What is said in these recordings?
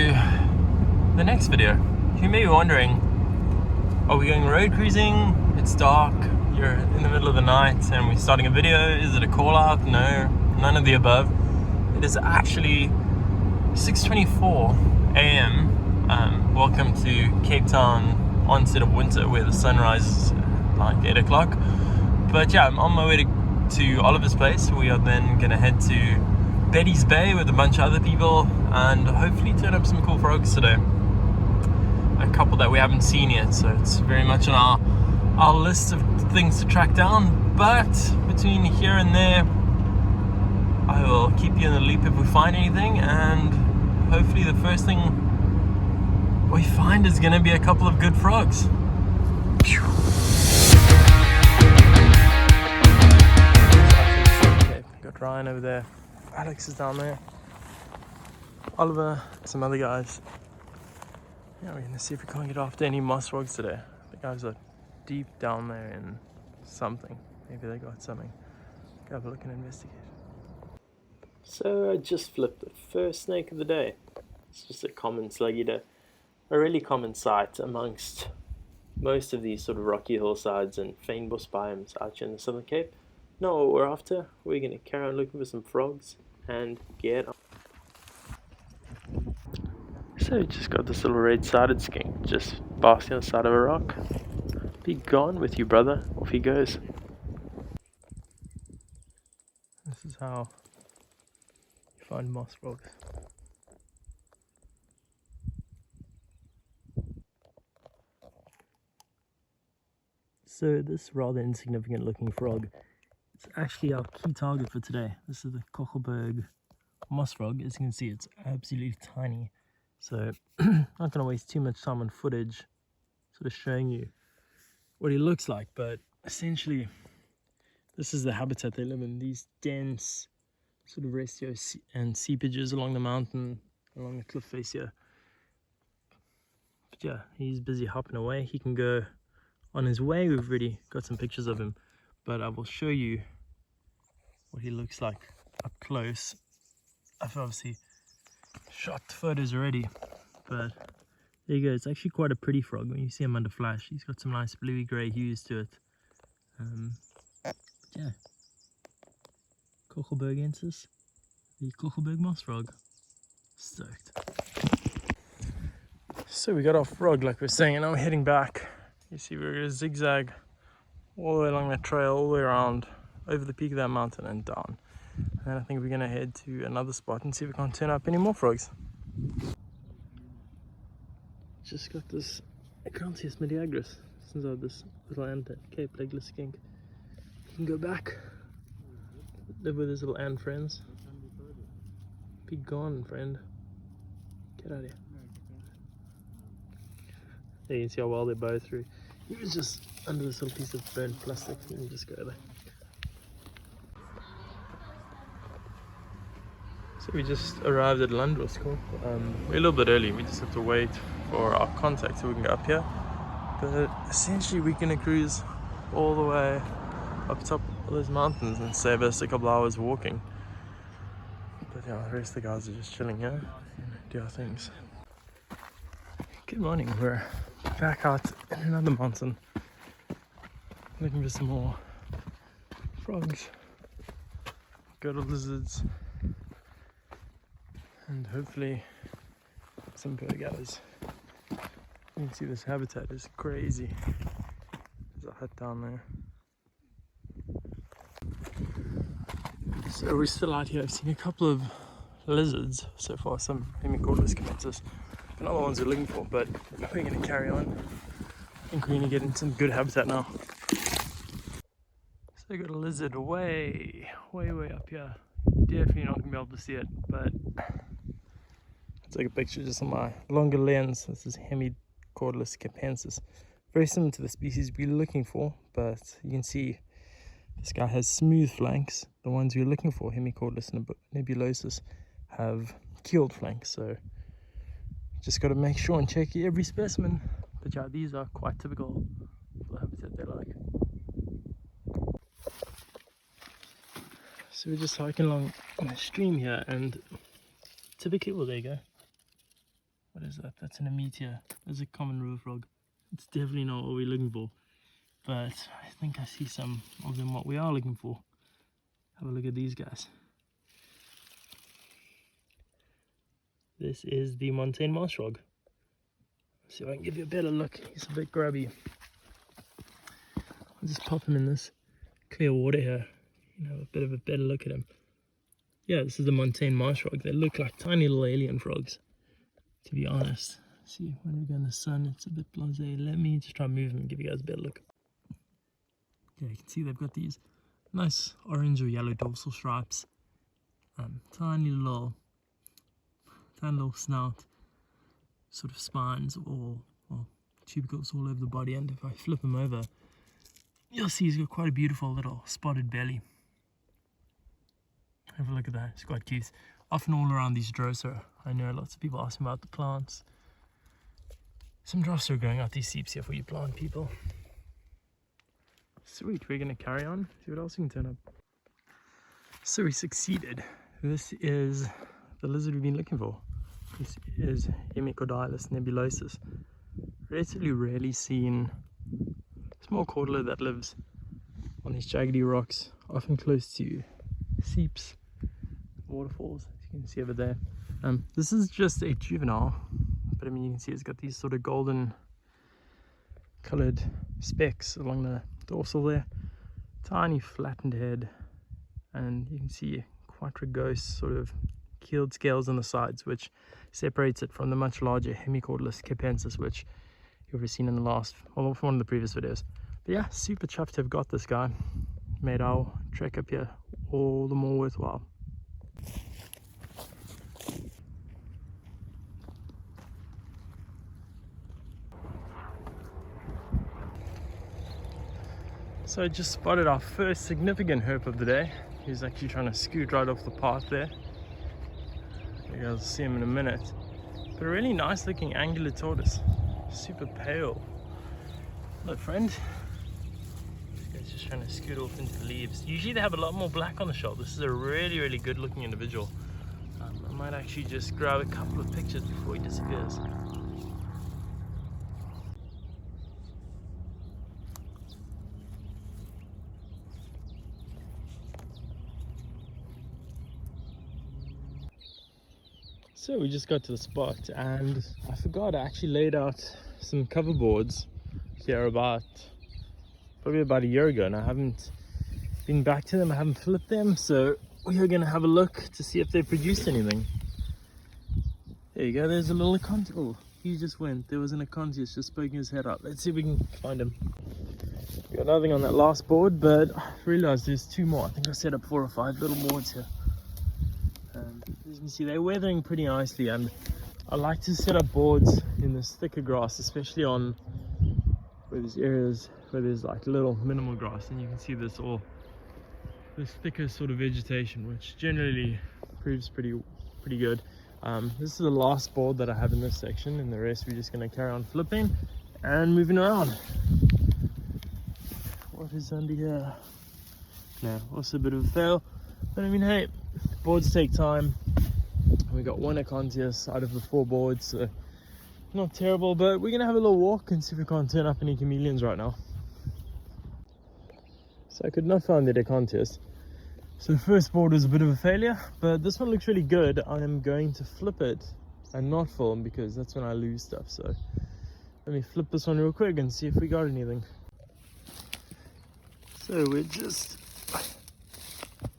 to the next video. You may be wondering, are we going road cruising? It's dark, you're in the middle of the night and we're starting a video. Is it a call out? No, none of the above. It is actually 6:24 a.m. Welcome to Cape Town onset of winter, where the sun rises at like 8 o'clock. But yeah, I'm on my way to Oliver's place. We are then gonna head to Betty's Bay with a bunch of other people and hopefully turn up some cool frogs today. A couple that we haven't seen yet, so it's very much on our list of things to track down. But between here and there, I will keep you in the loop if we find anything, and hopefully the first thing we find is going to be a couple of good frogs. Okay, got Ryan over there, Alex is down there, Oliver, some other guys. Yeah, we're going to see if we can't get after any moss frogs today. The guys are deep down there in something. Maybe they got something. Go have a look and investigate. So I just flipped the first snake of the day. It's just a common slug eater. A really common sight amongst most of these sort of rocky hillsides and fynbos biomes out here in the Southern Cape. Not what we're after. We're going to carry on looking for some frogs and get on. So we just got this little red-sided skink just basking on the side of a rock. Be gone with you, brother. Off he goes. This is how you find moss frogs. So this rather insignificant looking frog is actually our key target for today. This is the Coverboard moss frog. As you can see, it's absolutely tiny. So not going to waste too much time on footage sort of showing you what he looks like, but essentially this is the habitat they live in, these dense sort of restio and seepages along the mountain, along the cliff face here. But yeah, he's busy hopping away. He can go on his way. We've already got some pictures of him, but I will show you what he looks like up close. I've obviously shot photos already, but there you go. It's actually quite a pretty frog when you see him under flash. He's got some nice bluey grey hues to it. But yeah, Coverboardensis, the Coverboard moss frog. Stoked. So we got our frog like we're saying, and now we're heading back. You see we're going to zigzag all the way along that trail, all the way around, over the peak of that mountain and down. And I think we're going to head to another spot and see if we can't turn up any more frogs. Just got this Acanthius mediagris. Since I have this little ant at Cape legless skink. He can go back, live with his little ant friends. Be gone, friend. Get out of here. There you can see how well they bow through. He was just under this little piece of burnt plastic. You can just go there. So we just arrived at Landroskop. We're a little bit early. We just have to wait for our contact so we can go up here. But essentially we're going to cruise all the way up top of those mountains and save us a couple hours walking. But yeah, the rest of the guys are just chilling here and do our things. Good morning. We're back out in another mountain looking for some more frogs, girdle lizards, and hopefully some berg others. You can see this habitat is crazy. There's a hut down there. So we're still out here. I've seen a couple of lizards so far, some hemicordless commences. Not the ones we're looking for, but we're going to carry on. I think we're going to get into some good habitat now. So I got a lizard way up here. Definitely not going to be able to see it, but I'll take a picture just on my longer lens. This is hemicordless capensis. Very similar to the species we're looking for, but you can see this guy has smooth flanks. The ones we're looking for, hemicordless nebulosus, have keeled flanks. So just got to make sure and check every specimen. But yeah, these are quite typical for the habitat they like. So we're just hiking along a stream here, and typically, well, there you go. What is that? That's an ametia. That's a common river frog. It's definitely not what we're looking for, but I think I see some of them what we are looking for. Have a look at these guys. This is the montane marsh frog. Let's see if I can give you a better look. He's a bit grubby. I'll just pop him in this clear water here. You know, a bit of a better look at him. Yeah, this is the montane marsh frog. They look like tiny little alien frogs, to be honest. See, when we go in the sun, it's a bit blasé. Let me just try and move them and give you guys a better look. Yeah, you can see they've got these nice orange or yellow dorsal stripes. Tiny little snout, sort of spines or tubercles all over the body. And if I flip him over, you'll see he's got quite a beautiful little spotted belly. Have a look at that, it's quite cute. Often all around these drosa, I know lots of people ask me about the plants. Some drosa are growing out these seeps here for you plant people. Sweet, we're going to carry on, see what else we can turn up. So we succeeded. This is the lizard we've been looking for. This is Hemicodilus nebulosus. Relatively rarely seen small cordula that lives on these jaggedy rocks, often close to seeps, waterfalls, as you can see over there. This is just a juvenile, but I mean, you can see it's got these sort of golden colored specks along the dorsal there. Tiny flattened head, and you can see quite rugose sort of keeled scales on the sides, which separates it from the much larger Hemicordilus capensis, which you've seen in the last, well, from one of the previous videos. But yeah, super chuffed to have got this guy. Made our trek up here all the more worthwhile. So I just spotted our first significant herp of the day. He's actually trying to scoot right off the path there. You guys will see him in a minute. But a really nice looking angular tortoise. Super pale. Hello friend. This guy's just trying to scoot off into the leaves. Usually they have a lot more black on the shell. This is a really good looking individual. I might actually just grab a couple of pictures before he disappears. So we just got to the spot, and I forgot I actually laid out some cover boards here probably about a year ago, and I haven't been back to them. I haven't flipped them, so we're gonna have a look to see if they produced anything. There you go, there's a little Acontius. Oh, he just went. There was an Acontius just poking his head up. Let's see if we can find him. We got nothing on that last board, but I realized there's two more. I think I set up 4 or 5 little boards here. As you can see, they're weathering pretty nicely, and I like to set up boards in this thicker grass, especially on where there's areas where there's like little minimal grass, and you can see this thicker sort of vegetation, which generally proves pretty good. This is the last board that I have in this section, and the rest we're just going to carry on flipping and moving around. What is under here? No, also a bit of a fail, but I mean, hey, boards take time. We got 1 Acontius out of the 4 boards, so not terrible, but we're gonna have a little walk and see if we can't turn up any chameleons right now. So I could not find the Acontius. So the first board was a bit of a failure, but this one looks really good. I am going to flip it and not film, because that's when I lose stuff. So let me flip this one real quick and see if we got anything. So we're just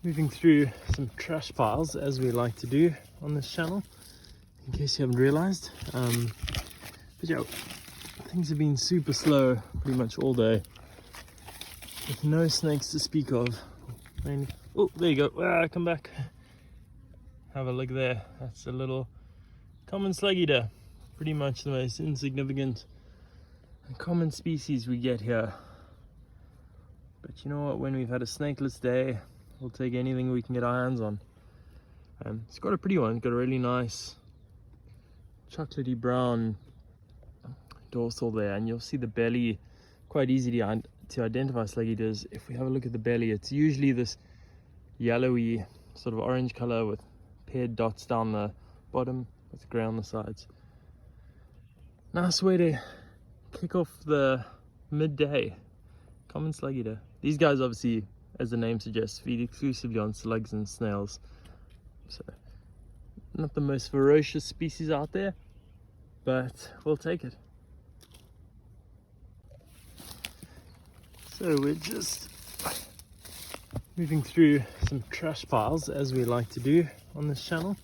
moving through some trash piles, as we like to do on this channel, in case you haven't realized. But yeah, things have been super slow pretty much all day, with no snakes to speak of. Oh, there you go. Come back. Have a look there. That's a little common slug eater. Pretty much the most insignificant and common species we get here. But you know what, when we've had a snakeless day, we'll take anything we can get our hands on. It's got a pretty one. It's got a really nice chocolatey brown dorsal there, and you'll see the belly quite easy to identify slug eaters. If we have a look at the belly, it's usually this yellowy sort of orange color with paired dots down the bottom with grey on the sides. Nice way to kick off the midday. Common slug eater. These guys obviously, as the name suggests, feed exclusively on slugs and snails. So, not the most ferocious species out there, but we'll take it. So we're just moving through some trash piles, as we like to do on this channel,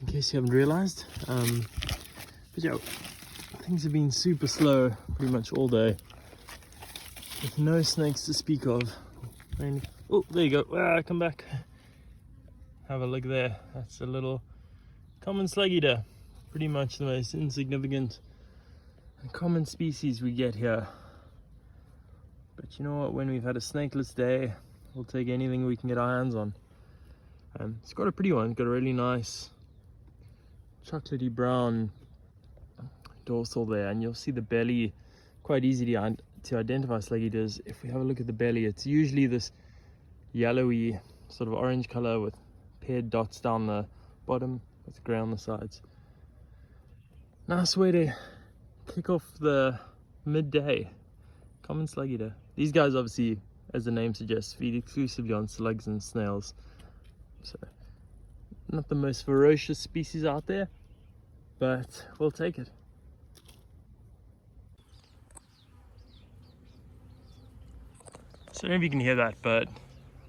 in case you haven't realized. But yeah, things have been super slow pretty much all day, with no snakes to speak of. Oh, there you go. Come back. Have a look there. That's a little common slug eater. Pretty much the most insignificant and common species we get here. But you know what? When we've had a snakeless day, we'll take anything we can get our hands on. It's got a pretty one. It's got a really nice chocolatey brown dorsal there, and you'll see the belly quite easy to identify slug eaters. If we have a look at the belly, it's usually this yellowy sort of orange color with paired dots down the bottom with grey on the sides. Nice way to kick off the midday. Common slug eater. These guys obviously, as the name suggests, feed exclusively on slugs and snails. So, not the most ferocious species out there, but we'll take it. So I don't know if you can hear that, but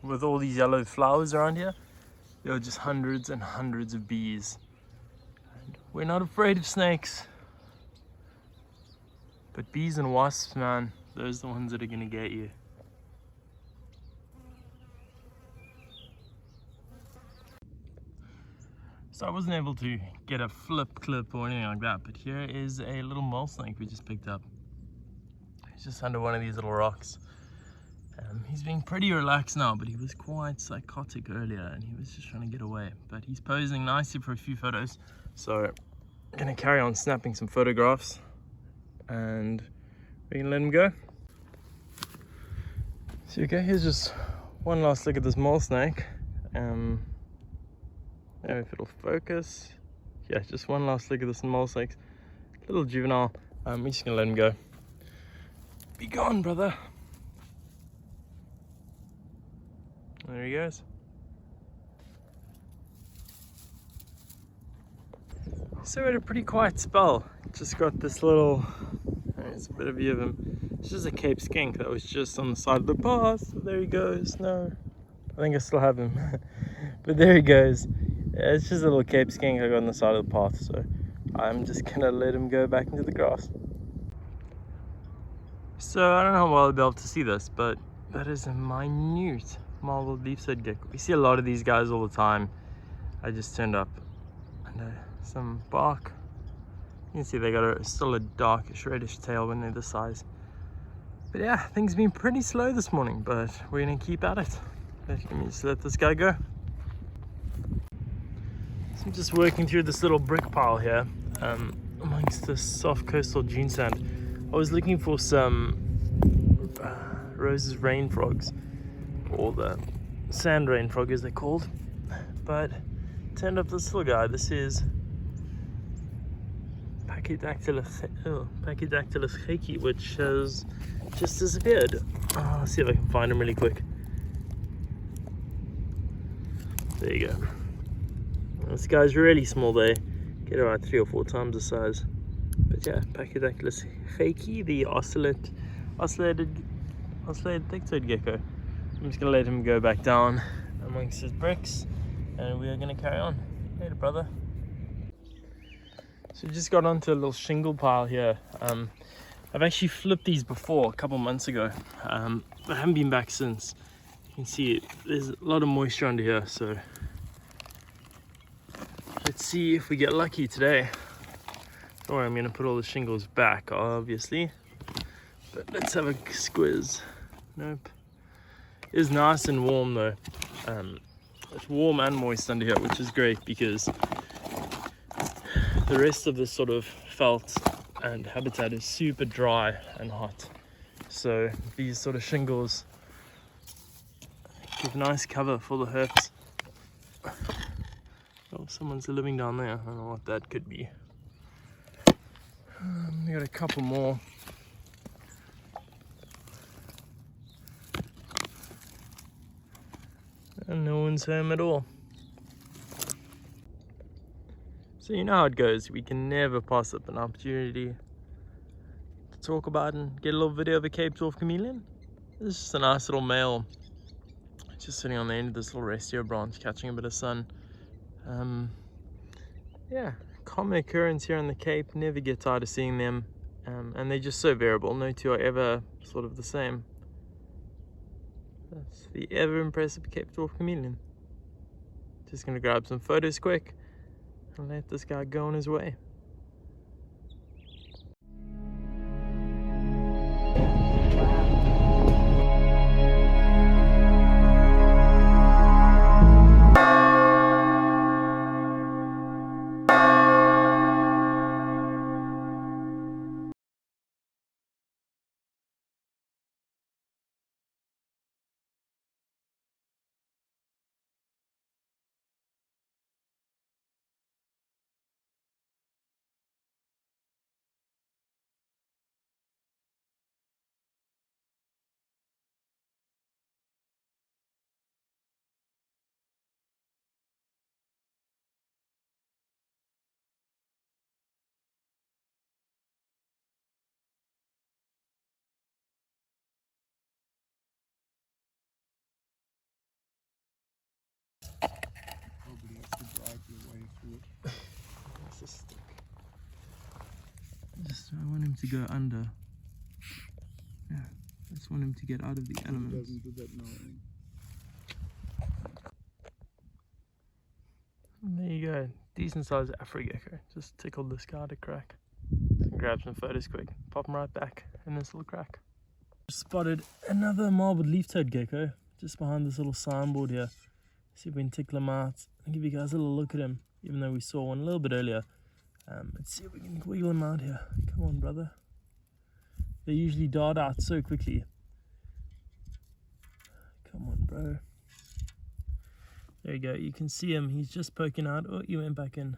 with all these yellow flowers around here, there are just hundreds and hundreds of bees. And we're not afraid of snakes, but bees and wasps, man, those are the ones that are gonna get you. So I wasn't able to get a flip clip or anything like that, but here is a little mole snake we just picked up. He's just under one of these little rocks. He's being pretty relaxed now, but he was quite psychotic earlier and he was just trying to get away. But he's posing nicely for a few photos, so I'm gonna carry on snapping some photographs and we're gonna let him go. So okay, here's just one last look at this mole snake. I don't know if it'll focus. Yeah, just one last look at this mole snake. Little juvenile. We're just gonna let him go. Be gone, brother. There he goes. So we had a pretty quiet spell. Just got this little, there's a bit of view of him. It's just a Cape skink that was just on the side of the path. So there he goes. No, I think I still have him. But there he goes. Yeah, it's just a little Cape skink I got on the side of the path. So I'm just gonna let him go back into the grass. So I don't know how well I'll be able to see this, but that is a minute marbled leaf-sided gecko. We see a lot of these guys all the time. I just turned up and some bark. You can see they got still a darkish reddish tail when they're this size. But yeah, things have been pretty slow this morning, but we're gonna keep at it. Let me just let this guy go. So I'm just working through this little brick pile here amongst the soft coastal dune sand. I was looking for some Rose's rain frogs, or the sand rain frog as they're called, but turned up this little guy. This is Pachydaktylus heki, which has just disappeared. I'll see if I can find him really quick. There you go. This guy's really small. They get about 3 or 4 times the size. But yeah, Pachydaktylus heki, the ocellated thick-toed gecko. I'm just gonna let him go back down amongst his bricks, and we are gonna carry on. Later, brother. So we just got onto a little shingle pile here. I've actually flipped these before a couple months ago. I haven't been back since. You can see it, there's a lot of moisture under here, so let's see if we get lucky today. Don't worry, I'm gonna put all the shingles back, obviously, but let's have a squiz. Nope. It is nice and warm though. It's warm and moist under here, which is great because the rest of this sort of felt and habitat is super dry and hot. So these sort of shingles give nice cover for the herps. Oh, someone's living down there. I don't know what that could be. We got a couple more. And no one's home at all. So you know how it goes. We can never pass up an opportunity to talk about and get a little video of a Cape Dwarf chameleon. This is just a nice little male, just sitting on the end of this little restio branch, catching a bit of sun. Yeah, common occurrence here on the Cape. Never get tired of seeing them, and they're just so variable. No two are ever sort of the same. That's the ever impressive Cape Dwarf chameleon. Just gonna grab some photos quick and let this guy go on his way. I want him to go under. Yeah, I just want him to get out of the elements. He doesn't do that now. And there you go, decent sized Afro gecko. Just tickled this guy to crack. So grab some photos quick, pop him right back in this little crack. Spotted another marbled leaf-toed gecko just behind this little signboard here. See if we can tickle him out. I'll give you guys a little look at him, even though we saw one a little bit earlier. Let's see if we can wiggle him out here. Come on, brother. They usually dart out so quickly. Come on, bro. There you go. You can see him. He's just poking out. Oh, he went back in.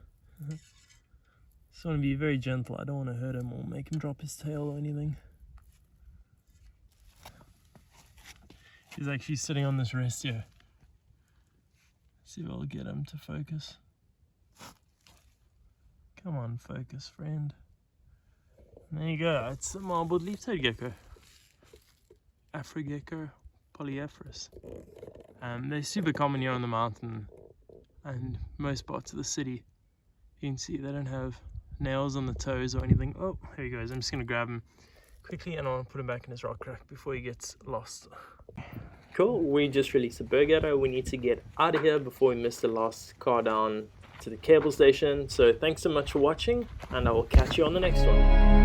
Just want to be very gentle. I don't want to hurt him or make him drop his tail or anything. He's actually sitting on this rest here. See if I'll get him to focus. Come on, focus, friend. And there you go. It's a marbled leaf-toed gecko. Afro gecko polyephrus. They're super common here on the mountain and most parts of the city. You can see they don't have nails on the toes or anything. Oh, there he goes. I'm just going to grab him quickly and I'll put him back in his rock crack before he gets lost. Cool. We just released a Berg. We need to get out of here before we miss the last car down to the cable station. So thanks so much for watching and I will catch you on the next one.